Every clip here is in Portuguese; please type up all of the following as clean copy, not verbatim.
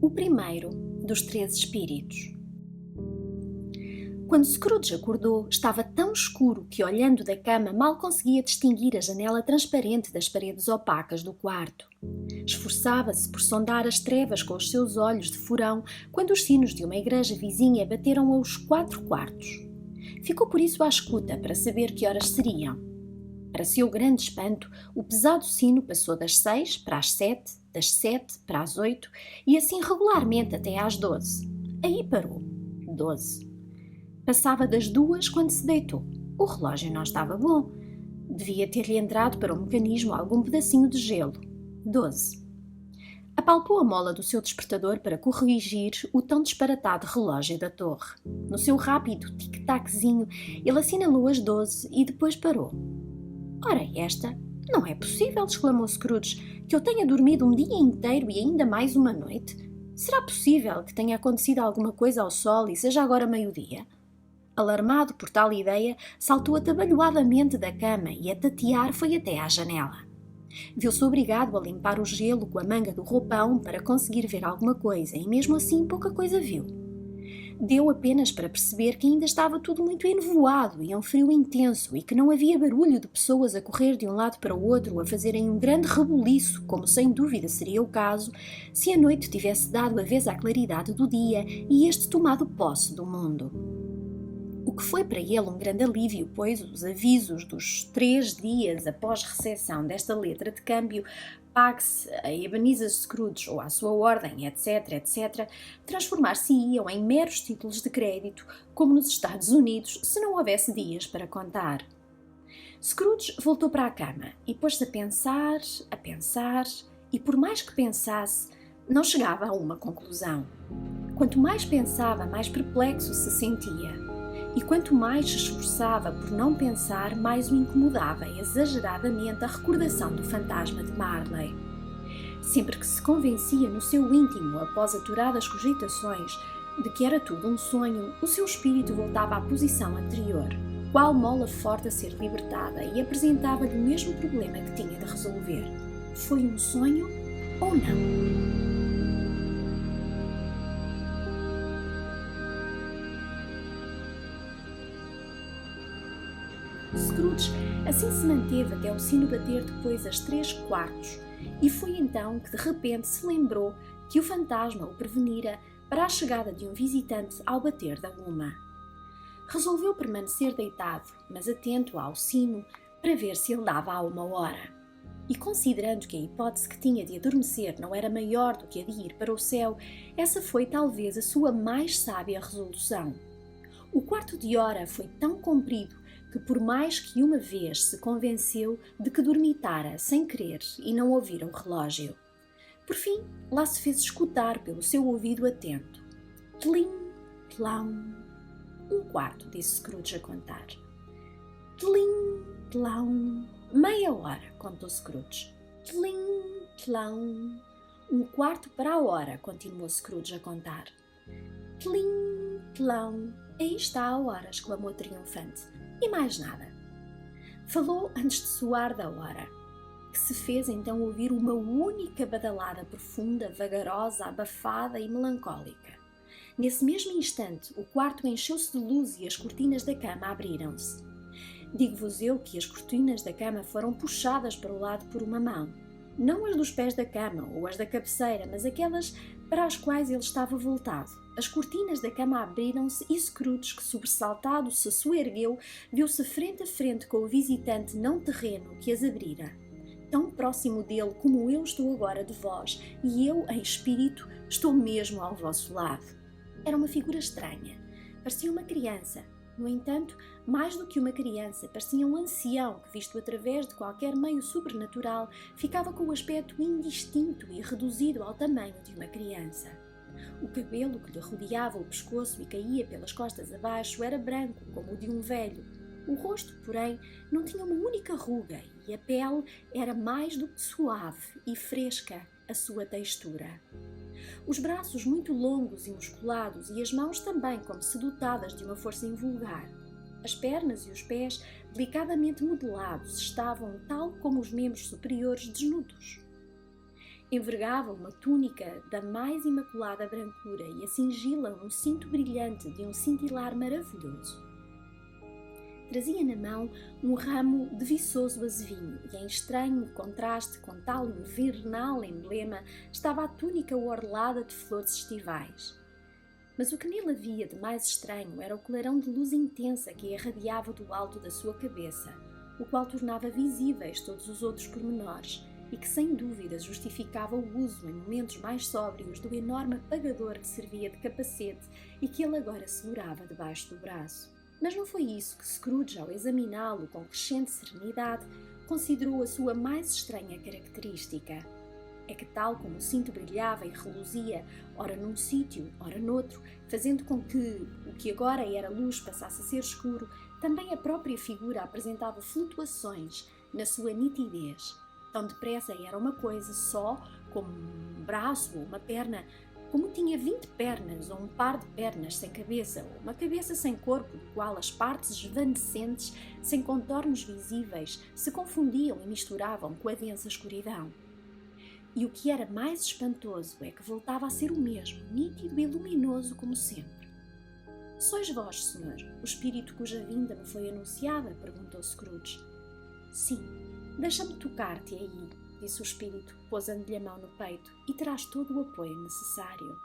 O primeiro dos 13 espíritos. Quando Scrooge acordou, estava tão escuro que, olhando da cama, mal conseguia distinguir a janela transparente das paredes opacas do quarto. Esforçava-se por sondar as trevas com os seus olhos de furão quando os sinos de uma igreja vizinha bateram aos 4 quartos. Ficou por isso à escuta para saber que horas seriam. Para seu grande espanto, o pesado sino passou das 6 para as 7, das 7 para as 8 e assim regularmente até às 12. Aí parou. 12. Passava das 2 quando se deitou. O relógio não estava bom. Devia ter-lhe entrado para o mecanismo algum pedacinho de gelo. 12. Apalpou a mola do seu despertador para corrigir o tão disparatado relógio da torre. No seu rápido tic-taczinho, ele assinalou as 12 e depois parou. Ora, esta? Não é possível, exclamou Scrooge, que eu tenha dormido um dia inteiro e ainda mais uma noite. Será possível que tenha acontecido alguma coisa ao sol e seja agora meio-dia? Alarmado por tal ideia, saltou atabalhoadamente da cama e a tatear foi até à janela. Viu-se obrigado a limpar o gelo com a manga do roupão para conseguir ver alguma coisa e mesmo assim pouca coisa viu. Deu apenas para perceber que ainda estava tudo muito enevoado e um frio intenso e que não havia barulho de pessoas a correr de um lado para o outro a fazerem um grande rebuliço, como sem dúvida seria o caso se a noite tivesse dado a vez à claridade do dia e este tomado posse do mundo. O que foi para ele um grande alívio, pois os avisos dos 3 dias após recepção desta letra de câmbio, pague-se a Ebenezer Scrooge ou à sua ordem, etc., etc., transformar-se-iam em meros títulos de crédito, como nos Estados Unidos, se não houvesse dias para contar. Scrooge voltou para a cama e pôs-se a pensar, e por mais que pensasse, não chegava a uma conclusão. Quanto mais pensava, mais perplexo se sentia. E quanto mais se esforçava por não pensar, mais o incomodava exageradamente a recordação do fantasma de Marley. Sempre que se convencia no seu íntimo, após aturadas cogitações, de que era tudo um sonho, o seu espírito voltava à posição anterior, qual mola forte a ser libertada, e apresentava-lhe o mesmo problema que tinha de resolver. Foi um sonho ou não? Scrooge assim se manteve até o sino bater depois às 3 quartos, e foi então que de repente se lembrou que o fantasma o prevenira para a chegada de um visitante ao bater da 1. Resolveu permanecer deitado, mas atento ao sino, para ver se ele dava a 1h. E considerando que a hipótese que tinha de adormecer não era maior do que a de ir para o céu, essa foi talvez a sua mais sábia resolução. O quarto de hora foi tão comprido que por mais que uma vez se convenceu de que dormitara sem querer e não ouvira o relógio. Por fim, lá se fez escutar pelo seu ouvido atento. Tlim, tlão. 1/4, disse Scrooge a contar. Tlim, tlão. Meia hora, contou Scrooge. Tlim, tlão. 1/4 para a hora, continuou Scrooge a contar. Tlim, tlão. Aí está a hora, exclamou triunfante. E mais nada. Falou antes de soar da hora, que se fez então ouvir uma única badalada profunda, vagarosa, abafada e melancólica. Nesse mesmo instante, o quarto encheu-se de luz e as cortinas da cama abriram-se. Digo-vos eu que as cortinas da cama foram puxadas para o lado por uma mão. Não as dos pés da cama ou as da cabeceira, mas aquelas para as quais ele estava voltado. As cortinas da cama abriram-se e Scrooge, que sobressaltado se soergueu, viu-se frente a frente com o visitante não terreno que as abrira. Tão próximo dele como eu estou agora de vós, e eu, em espírito, estou mesmo ao vosso lado. Era uma figura estranha. Parecia uma criança. No entanto, mais do que uma criança, parecia um ancião que, visto através de qualquer meio sobrenatural, ficava com o aspecto indistinto e reduzido ao tamanho de uma criança. O cabelo que lhe rodeava o pescoço e caía pelas costas abaixo era branco, como o de um velho. O rosto, porém, não tinha uma única ruga e a pele era mais do que suave e fresca a sua textura. Os braços muito longos e musculados e as mãos também como se dotadas de uma força invulgar. As pernas e os pés, delicadamente modelados, estavam tal como os membros superiores desnudos. Envergava uma túnica da mais imaculada brancura e a cingi-la um cinto brilhante de um cintilar maravilhoso. Trazia na mão um ramo de viçoso azevinho e, em estranho contraste com tal invernal emblema, estava a túnica orlada de flores estivais. Mas o que nele havia de mais estranho era o clarão de luz intensa que irradiava do alto da sua cabeça, o qual tornava visíveis todos os outros pormenores e que sem dúvida justificava o uso em momentos mais sóbrios do enorme apagador que servia de capacete e que ele agora segurava debaixo do braço. Mas não foi isso que Scrooge, ao examiná-lo com crescente serenidade, considerou a sua mais estranha característica. É que tal como o cinto brilhava e reluzia, ora num sítio, ora noutro, fazendo com que o que agora era luz passasse a ser escuro, também a própria figura apresentava flutuações na sua nitidez. Tão depressa era uma coisa só, como um braço ou uma perna, como tinha 20 pernas ou um par de pernas sem cabeça, ou uma cabeça sem corpo, do qual as partes esvanecentes, sem contornos visíveis, se confundiam e misturavam com a densa escuridão. E o que era mais espantoso é que voltava a ser o mesmo, nítido e luminoso como sempre. "Sois vós, senhor, o espírito cuja vinda me foi anunciada?" perguntou Scrooge. "Sim, deixa-me tocar-te aí", disse o espírito, pousando-lhe a mão no peito, "e terás todo o apoio necessário."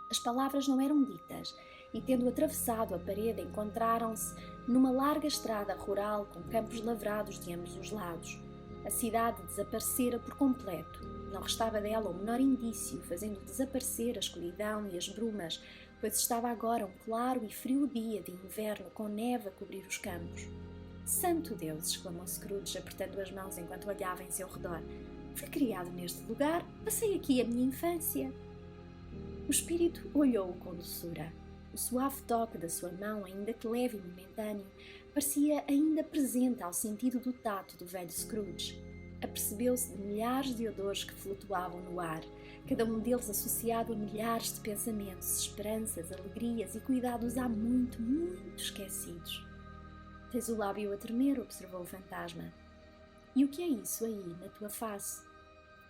As palavras não eram ditas, e tendo atravessado a parede, encontraram-se numa larga estrada rural com campos lavrados de ambos os lados. A cidade desaparecera por completo. Não restava dela o menor indício, fazendo desaparecer a escuridão e as brumas, pois estava agora um claro e frio dia de inverno com neve a cobrir os campos. "Santo Deus!" exclamou Scrooge, apertando as mãos enquanto olhava em seu redor. "Fui criado neste lugar, passei aqui a minha infância." O espírito olhou-o com doçura. O suave toque da sua mão, ainda que leve e momentâneo, parecia ainda presente ao sentido do tato do velho Scrooge. Apercebeu-se de milhares de odores que flutuavam no ar, cada um deles associado a milhares de pensamentos, esperanças, alegrias e cuidados há muito, muito esquecidos. "Tens o lábio a tremer", observou o fantasma. "E o que é isso aí, na tua face?"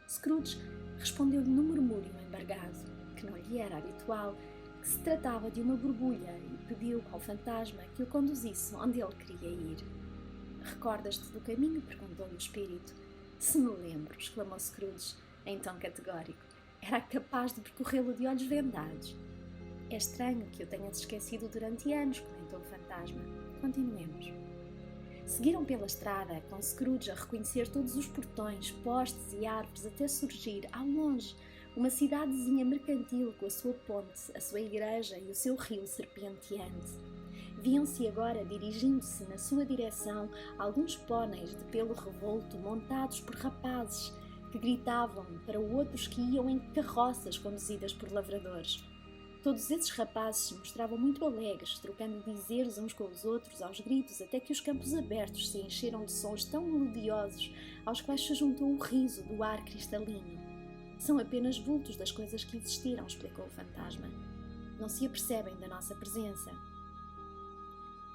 Scrooge respondeu-lhe num murmúrio embargado, que não lhe era habitual, que se tratava de uma borbulha e pediu ao fantasma que o conduzisse onde ele queria ir. "Recordas-te do caminho?" perguntou-lhe o espírito. "Se me lembro", exclamou Scrooge, em tom categórico. "Era capaz de percorrê-lo de olhos vendados." "É estranho que eu tenha esquecido durante anos", comentou o fantasma. "Continuemos." Seguiram pela estrada, com Scrooge a reconhecer todos os portões, postes e árvores, até surgir, ao longe, uma cidadezinha mercantil com a sua ponte, a sua igreja e o seu rio serpenteante. Viam-se agora, dirigindo-se na sua direção, alguns póneis de pelo revolto montados por rapazes que gritavam para outros que iam em carroças conduzidas por lavradores. Todos esses rapazes se mostravam muito alegres, trocando dizeres uns com os outros aos gritos, até que os campos abertos se encheram de sons tão melodiosos aos quais se juntou o riso do ar cristalino. "São apenas vultos das coisas que existiram", explicou o fantasma. "Não se apercebem da nossa presença."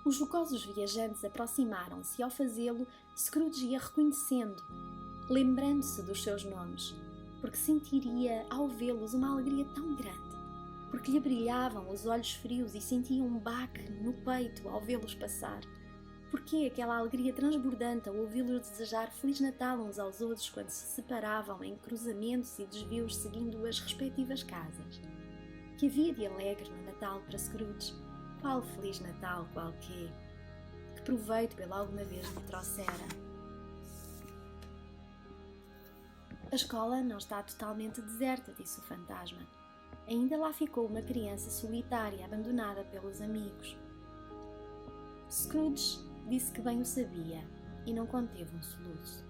Os jocosos viajantes aproximaram-se e, ao fazê-lo, Scrooge ia reconhecendo, lembrando-se dos seus nomes, porque sentiria, ao vê-los, uma alegria tão grande, porque lhe brilhavam os olhos frios e sentia um baque no peito ao vê-los passar. Porquê aquela alegria transbordante ao ouvi-los desejar Feliz Natal uns aos outros quando se separavam em cruzamentos e desvios seguindo as respectivas casas? Que havia de alegre no Natal para Scrooge? Qual Feliz Natal, qual quê? Que proveito ele alguma vez lhe trouxera? "A escola não está totalmente deserta", disse o fantasma. "Ainda lá ficou uma criança solitária, abandonada pelos amigos." Scrooge disse que bem o sabia e não conteve um soluço.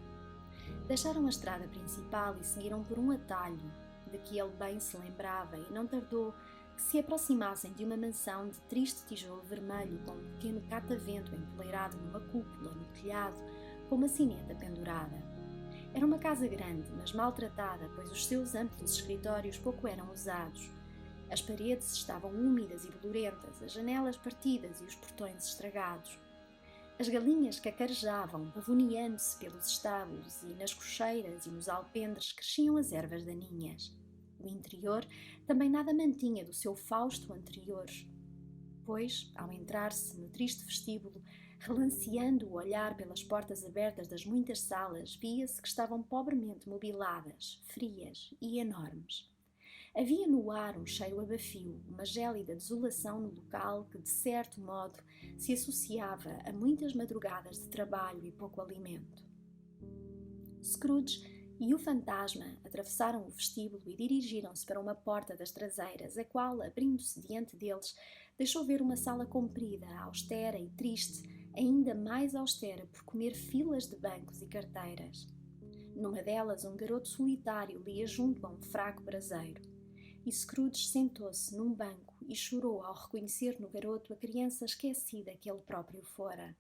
Deixaram a estrada principal e seguiram por um atalho de que ele bem se lembrava, e não tardou que se aproximassem de uma mansão de triste tijolo vermelho com um pequeno catavento empoleirado numa cúpula no telhado, com uma sineta pendurada. Era uma casa grande, mas maltratada, pois os seus amplos escritórios pouco eram usados. As paredes estavam úmidas e bolorentas, as janelas partidas e os portões estragados. As galinhas cacarejavam, pavoneando-se pelos estábulos, e nas cocheiras e nos alpendres cresciam as ervas daninhas. O interior também nada mantinha do seu fausto anterior, pois, ao entrar-se no triste vestíbulo, relanceando o olhar pelas portas abertas das muitas salas, via-se que estavam pobremente mobiladas, frias e enormes. Havia no ar um cheiro abafio, uma gélida desolação no local que, de certo modo, se associava a muitas madrugadas de trabalho e pouco alimento. Scrooge e o fantasma atravessaram o vestíbulo e dirigiram-se para uma porta das traseiras, a qual, abrindo-se diante deles, deixou ver uma sala comprida, austera e triste, ainda mais austera por comer filas de bancos e carteiras. Numa delas, um garoto solitário lia junto a um fraco braseiro. E Scrooge sentou-se num banco e chorou ao reconhecer no garoto a criança esquecida que ele próprio fora.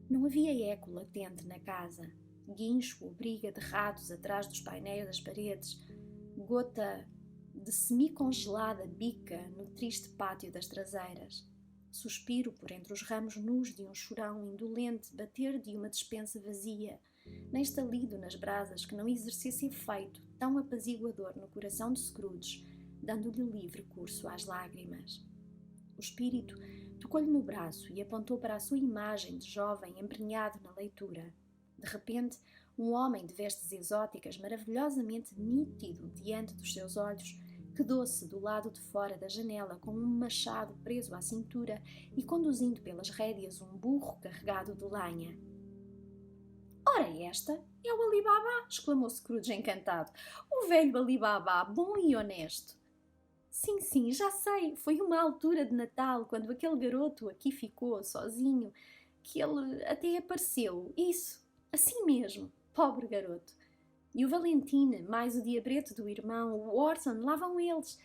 Não havia eco latente na casa, guincho ou briga de ratos atrás dos painéis das paredes, gota de semi-congelada bica no triste pátio das traseiras. Suspiro por entre os ramos nus de um chorão indolente bater de uma despensa vazia, nem estalido nas brasas que não exercesse efeito tão apaziguador no coração de Scrooge, dando-lhe livre curso às lágrimas. O espírito tocou-lhe no braço e apontou para a sua imagem de jovem embrenhado na leitura. De repente, um homem de vestes exóticas, maravilhosamente nítido diante dos seus olhos, quedou-se do lado de fora da janela com um machado preso à cintura e conduzindo pelas rédeas um burro carregado de lenha. "Ora esta é o Ali Baba!" exclamou Scrooge encantado. "O velho Ali Baba, bom e honesto." Sim, já sei. Foi uma altura de Natal, quando aquele garoto aqui ficou sozinho, que ele até apareceu. Isso, assim mesmo. Pobre garoto. E o Valentine, mais o diabrete do irmão, o Orson, lá vão eles.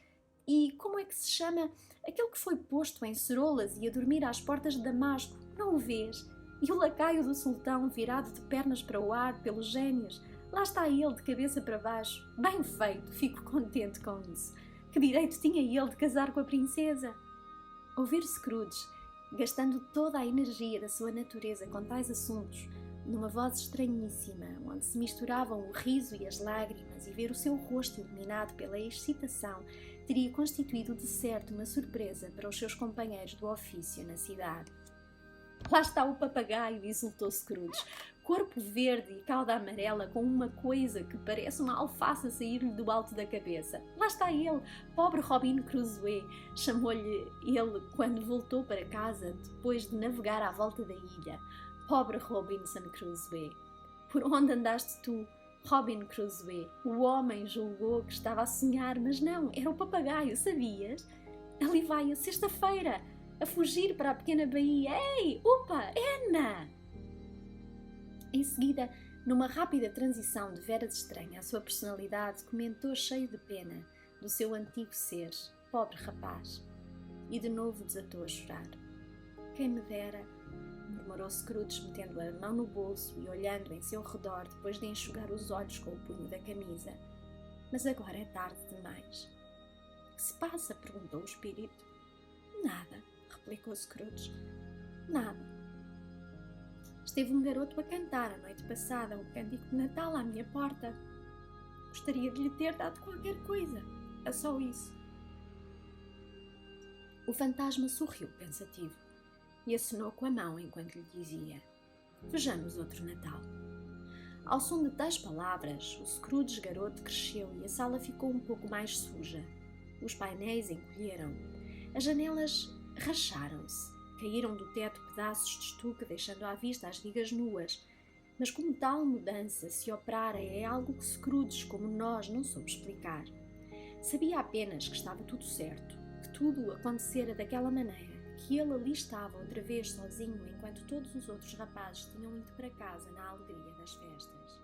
E como é que se chama aquele que foi posto em ceroulas e a dormir às portas de Damasco? Não o vês? E o lacaio do sultão virado de pernas para o ar pelos gênios? Lá está ele, de cabeça para baixo. Bem feito, fico contente com isso. Que direito tinha ele de casar com a princesa? Ouvir Scrooge, gastando toda a energia da sua natureza com tais assuntos, numa voz estranhíssima, onde se misturavam o riso e as lágrimas, e ver o seu rosto iluminado pela excitação, teria constituído de certo uma surpresa para os seus companheiros do ofício na cidade. "Lá está o papagaio", exultou Scrooge, corpo verde e cauda amarela, com uma coisa que parece uma alface a sair-lhe do alto da cabeça. "Lá está ele, pobre Robin Crusoe", chamou-lhe ele quando voltou para casa depois de navegar à volta da ilha. "Pobre Robinson Crusoe. Por onde andaste tu, Robin Crusoe?" O homem julgou que estava a sonhar, mas não, era o papagaio, sabias? Ali vai a sexta-feira, a fugir para a pequena baía. "Ei, upa, Anna!" Em seguida, numa rápida transição de veras estranha à sua personalidade, comentou cheio de pena do seu antigo ser, pobre rapaz, e de novo desatou a chorar. "Quem me dera", murmurou Scrooge, metendo a mão no bolso e olhando em seu redor depois de enxugar os olhos com o punho da camisa. "Mas agora é tarde demais." "Que se passa?" perguntou o espírito. "Nada", replicou Scrooge. "Nada. Esteve um garoto a cantar a noite passada um cântico de Natal à minha porta. Gostaria de lhe ter dado qualquer coisa. É só isso." O fantasma sorriu pensativo e acenou com a mão enquanto lhe dizia: "Vejamos outro Natal." Ao som de tais palavras, o Scrooge garoto cresceu e a sala ficou um pouco mais suja. Os painéis encolheram. As janelas racharam-se. Caíram do teto pedaços de estuque, deixando à vista as vigas nuas. Mas como tal mudança se operara é algo que Scrooge, como nós, não soube explicar. Sabia apenas que estava tudo certo, que tudo acontecera daquela maneira, que ele ali estava outra vez sozinho, enquanto todos os outros rapazes tinham ido para casa na alegria das festas.